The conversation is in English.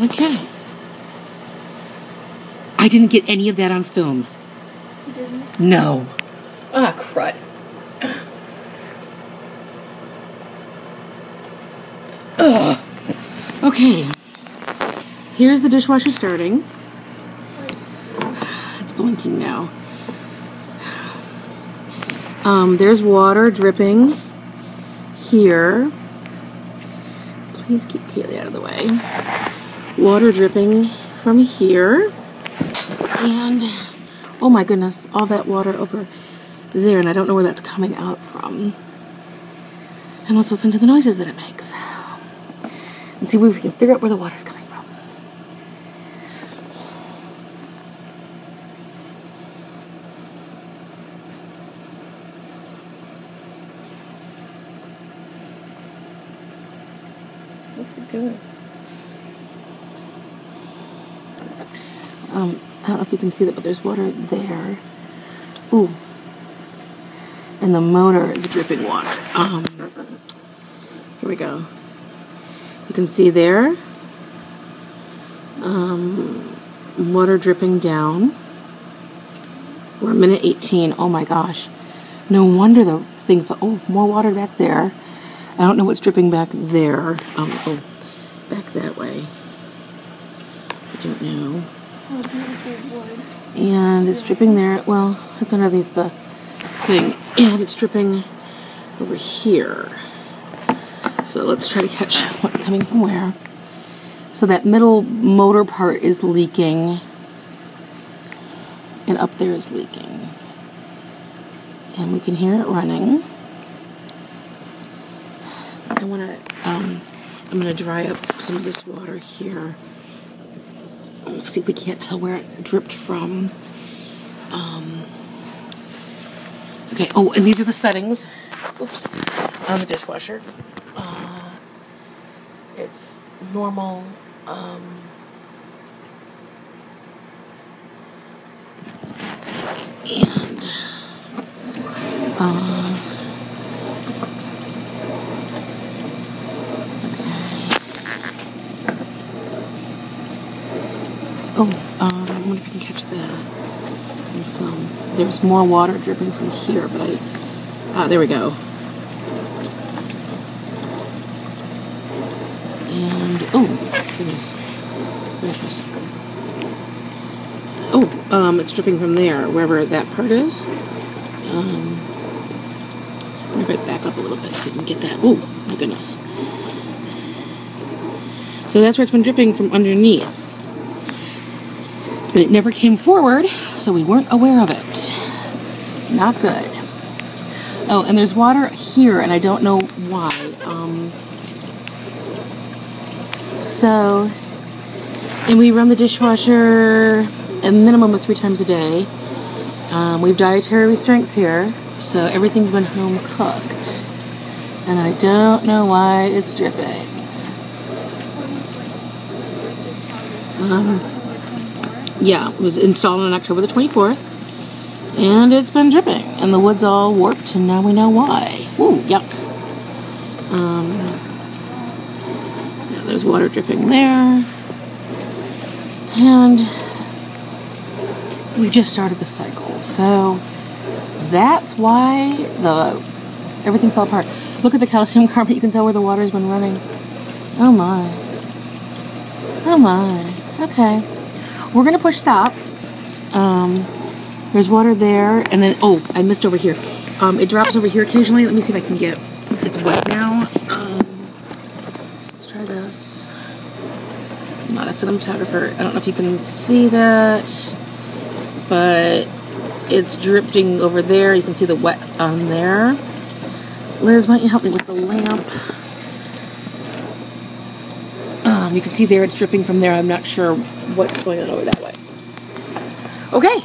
Okay. I didn't get any of that on film. You didn't? No. Ah, crud. Ugh. Okay. Here's the dishwasher starting. It's blinking now. There's water dripping here. Please keep Kaylee out of the way. Water dripping from here. And, oh my goodness, all that water over there, and I don't know where that's coming out from. And let's listen to the noises that it makes. And see if we can figure out where the water's coming from. What's it doing? I don't know if you can see that, but there's water there. Ooh. And the motor is dripping water. Here we go. You can see there. Water dripping down. We're a minute 18. Oh my gosh. No wonder the thing fell. Oh, more water back there. I don't know what's dripping back there. Oh, back that way. I don't know. And it's dripping there. Well, it's underneath the thing. And it's dripping over here. So let's try to catch what's coming from where. So that middle motor part is leaking. And up there is leaking. And we can hear it running. I'm gonna dry up some of this water here. See if we can't tell where it dripped from. Okay, oh, and these are the settings. Oops. On the dishwasher. It's normal. And I wonder if I can catch that on film. There's more water dripping from here, but there we go. And, oh, goodness gracious. Oh, it's dripping from there, wherever that part is. Let me back up a little bit so you can get that. Oh, my goodness. So that's where it's been dripping from underneath. But it never came forward, so we weren't aware of it. Not good. Oh, and there's water here, and I don't know why. And we run the dishwasher a minimum of 3 times a day. We have dietary restraints here, so everything's been home cooked. And I don't know why it's dripping. Yeah, it was installed on October the 24th, and it's been dripping, and the wood's all warped, and now we know why. Ooh, yuck. Yeah, there's water dripping there, and we just started the cycle, so that's why everything fell apart. Look at the calcium carbonate, you can tell where the water's been running. Oh my. Oh my. Okay. We're going to push stop. There's water there. And then, oh, I missed over here. It drops over here occasionally. Let me see if I can get, it's wet now. Let's try this. I'm not a cinematographer. I don't know if you can see that. But it's dripping over there. You can see the wet on there. Liz, why don't you help me with the lamp? You can see there it's dripping from there. I'm not sure what's going on over that way. Okay.